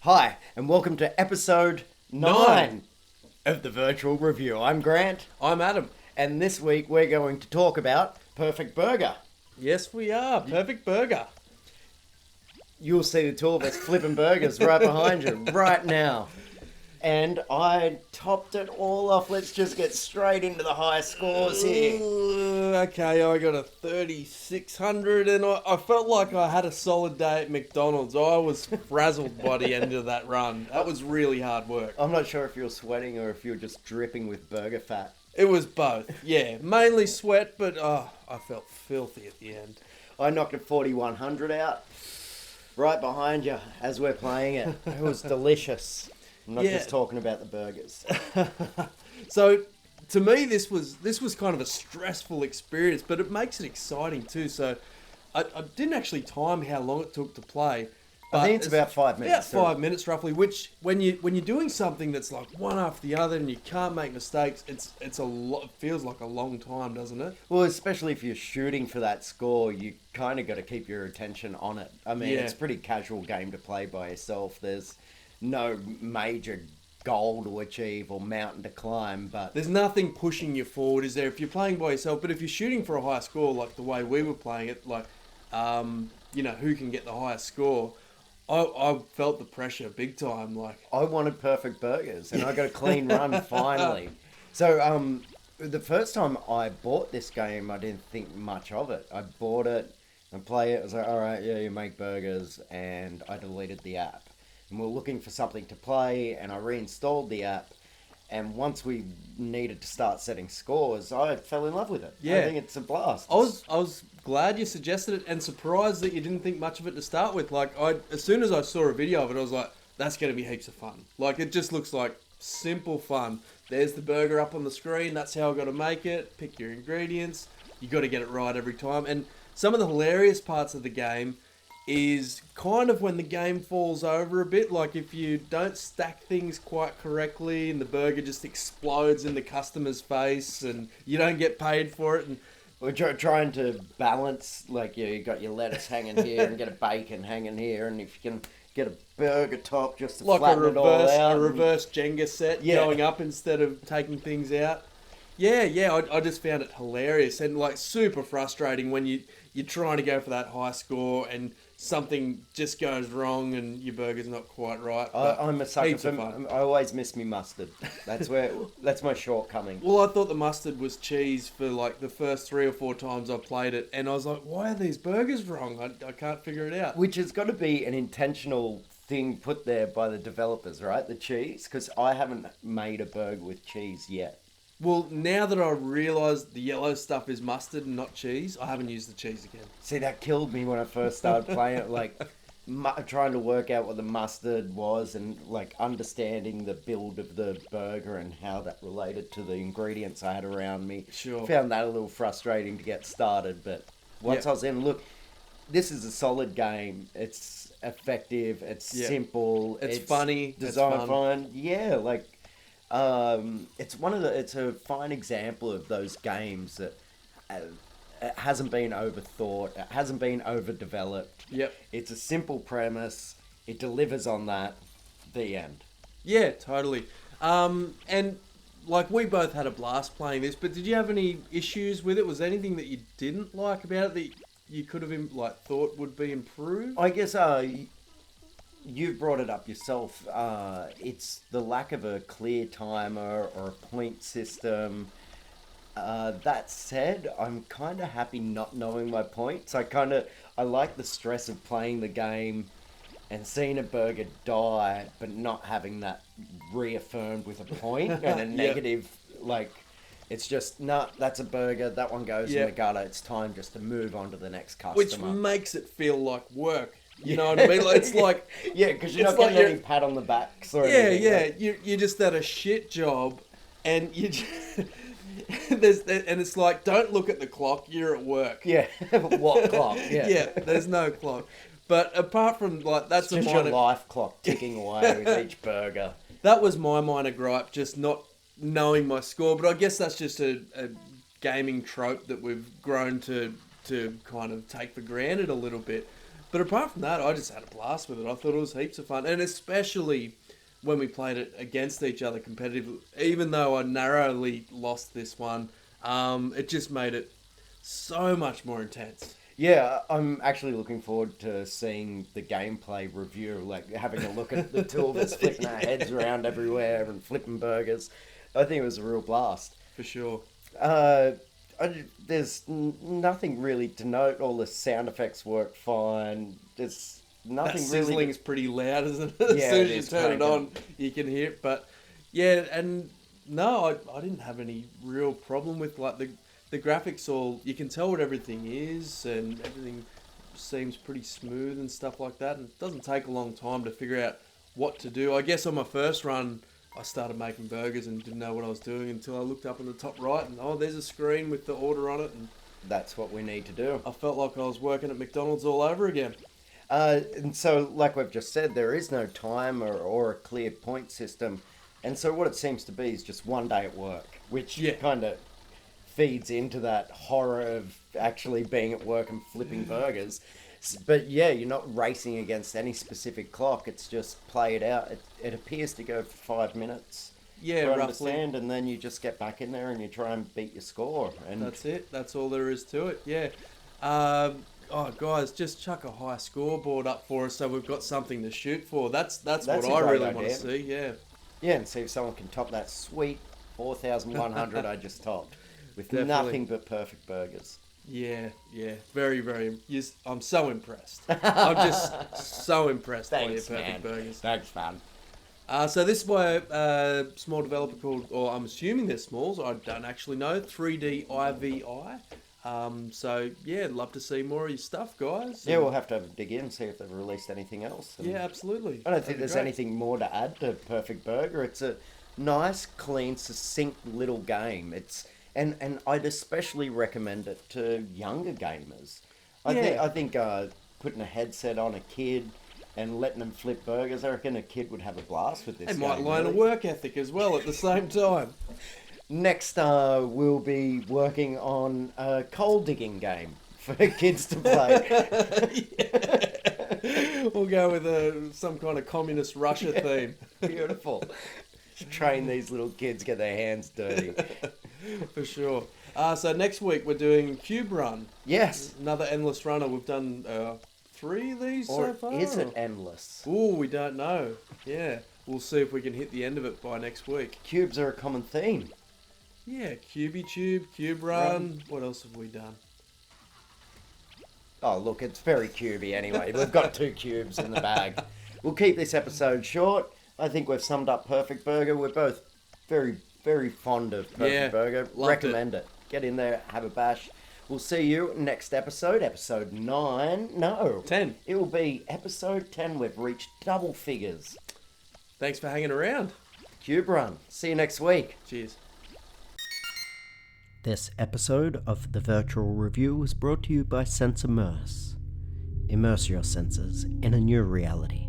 Hi, and welcome to episode 9 of the Virtual Review. I'm Grant, I'm Adam. and this week we're going to talk about Perfect Burger. Yes, we are. Perfect Burger. You'll see the two of us flipping burgers right behind you right now. And I topped it all off. Let's just get straight into the high scores here. Okay, I got a 3,600 and I felt like I had a solid day at McDonald's. I was frazzled by the end of that run. That was really hard work. I'm not sure if you're sweating or if you're just dripping with burger fat. It was both, yeah. Mainly sweat, but I felt filthy at the end. I knocked a 4,100 out right behind you as we're playing it. It was delicious. I'm not just talking about the burgers. So, to me, this was kind of a stressful experience, but it makes it exciting too. So, I didn't actually time how long it took to play. But I think it's about 5 minutes. About 5 minutes roughly. Which, when you're doing something that's like one after the other and you can't make mistakes, it's a lot. It feels like a long time, doesn't it? Well, especially if you're shooting for that score, you kind of got to keep your attention on it. I mean, it's a pretty casual game to play by yourself. There's no major goal to achieve or mountain to climb, but there's nothing pushing you forward, is there? If you're playing by yourself, but if you're shooting for a high score, like the way we were playing it, like, who can get the highest score? I felt the pressure big time. Like, I wanted perfect burgers, and I got a clean run finally. So, the first time I bought this game, I didn't think much of it. I bought it and play it. I was like, all right, yeah, you make burgers, and I deleted the app. And we were looking for something to play, and I reinstalled the app. And once we needed to start setting scores, I fell in love with it. Yeah. I think it's a blast. I was glad you suggested it, and surprised that you didn't think much of it to start with. Like, as soon as I saw a video of it, I was like, that's going to be heaps of fun. Like, it just looks like simple fun. There's the burger up on the screen. That's how I got to make it. Pick your ingredients. You got to get it right every time. And some of the hilarious parts of the game is kind of when the game falls over a bit. Like, if you don't stack things quite correctly and the burger just explodes in the customer's face and you don't get paid for it. And we're trying to balance, like, you got your lettuce hanging here and get a bacon hanging here, and if you can get a burger top just to like flatten it all out. A reverse Jenga set going up instead of taking things out. I just found it hilarious and, like, super frustrating when you're trying to go for that high score and something just goes wrong and your burger's not quite right. I'm a sucker for. I always miss me mustard. That's my shortcoming. Well, I thought the mustard was cheese for like the first 3 or 4 times I played it, and I was like, why are these burgers wrong? I can't figure it out. Which has got to be an intentional thing put there by the developers, right? The cheese, because I haven't made a burger with cheese yet. Well, now that I realise the yellow stuff is mustard and not cheese, I haven't used the cheese again. See, that killed me when I first started playing it. Like, trying to work out what the mustard was and, like, understanding the build of the burger and how that related to the ingredients I had around me. Sure. Found that a little frustrating to get started, but once I was in, look, this is a solid game. It's effective. It's simple. It's funny. Designed it's fun. Yeah, like, it's a fine example of those games that it hasn't been overthought, it hasn't been overdeveloped. Yep. It's a simple premise, it delivers on that, the end. Yeah, totally. And like, we both had a blast playing this, but did you have any issues with it? Was there anything that you didn't like about it that you could have thought would be improved? I guess you brought it up yourself. It's the lack of a clear timer or a point system. That said, I'm kind of happy not knowing my points. I like the stress of playing the game and seeing a burger die, but not having that reaffirmed with a point and a negative, like, it's just, nah, that's a burger, that one goes in the gutter, it's time just to move on to the next customer. Which makes it feel like work. You know what I mean? Like, it's like... because you're not getting any pat on the back. You just did a shit job, and you just... and it's like, don't look at the clock, you're at work. Yeah, what clock? Yeah, there's no clock. But apart from, like, that's it's just your life clock ticking away with each burger. That was my minor gripe, just not knowing my score. But I guess that's just a gaming trope that we've grown to kind of take for granted a little bit. But apart from that, I just had a blast with it. I thought it was heaps of fun. And especially when we played it against each other competitively, even though I narrowly lost this one, it just made it so much more intense. Yeah, I'm actually looking forward to seeing the gameplay review, like having a look at the two of us flipping our heads around everywhere and flipping burgers. I think it was a real blast. For sure. There's nothing really to note. All the sound effects work fine. There's nothing That sizzling really. is pretty loud, isn't it? As Yeah, soon it as you is turn it cranking. on, you can hear it. But yeah, and no, I didn't have any real problem with like the graphics. All you can tell what everything is, and everything seems pretty smooth and stuff like that. And it doesn't take a long time to figure out what to do. I guess on my first run, I started making burgers and didn't know what I was doing until I looked up in the top right and there's a screen with the order on it, and That's what we need to do. I felt like I was working at McDonald's all over again. And so, like we've just said, there is no timer or a clear point system. And so what it seems to be is just one day at work, which Yeah. kind of feeds into that horror of actually being at work and flipping burgers. But yeah, you're not racing against any specific clock. It's just play it out. It appears to go for 5 minutes. Yeah, I roughly. understand, and then you just get back in there and you try and beat your score. And That's it. That's all there is to it. Yeah. Guys, just chuck a high scoreboard up for us so we've got something to shoot for. That's what That's a I great really want to idea. see. Yeah. yeah, and see if someone can top that sweet 4,100 I just topped with Definitely. nothing but perfect burgers. Yeah. Very, very. Yes, I'm so impressed. I'm just so impressed by your Thanks, perfect man. burgers. Thanks, man. So this is by a small developer called, or I'm assuming they're smalls, I don't actually know, 3D IVI. So yeah, love to see more of your stuff, guys. Yeah, we'll have to dig in and see if they've released anything else. And Yeah, absolutely. I don't That'd think be there's great. anything more to add to Perfect Burger. It's a nice, clean, succinct little game. And I'd especially recommend it to younger gamers. I think putting a headset on a kid and letting them flip burgers, I reckon a kid would have a blast with this. They might game, learn a really. work ethic as well at the same time. Next, we'll be working on a coal digging game for kids to play. We'll go with some kind of communist Russia theme. Beautiful. Train these little kids, get their hands dirty. For sure. So next week we're doing Cube Run. Yes. Another endless runner. We've done 3 of these Or so far. is it endless? Ooh, we don't know. Yeah. We'll see if we can hit the end of it by next week. Cubes are a common theme. Yeah, Cubey Tube, Cube Run. What else have we done? Oh, look, it's very cubey anyway. We've got 2 cubes in the bag. We'll keep this episode short. I think we've summed up Perfect Burger. We're both very, very fond of Perfect Yeah, Burger. loved Recommend it. Get in there, have a bash. We'll see you next episode, episode 9. No. 10. It will be episode 10. We've reached double figures. Thanks for hanging around. Cube Run. See you next week. Cheers. This episode of the Virtual Review was brought to you by Sense Immerse. Immerse your senses in a new reality.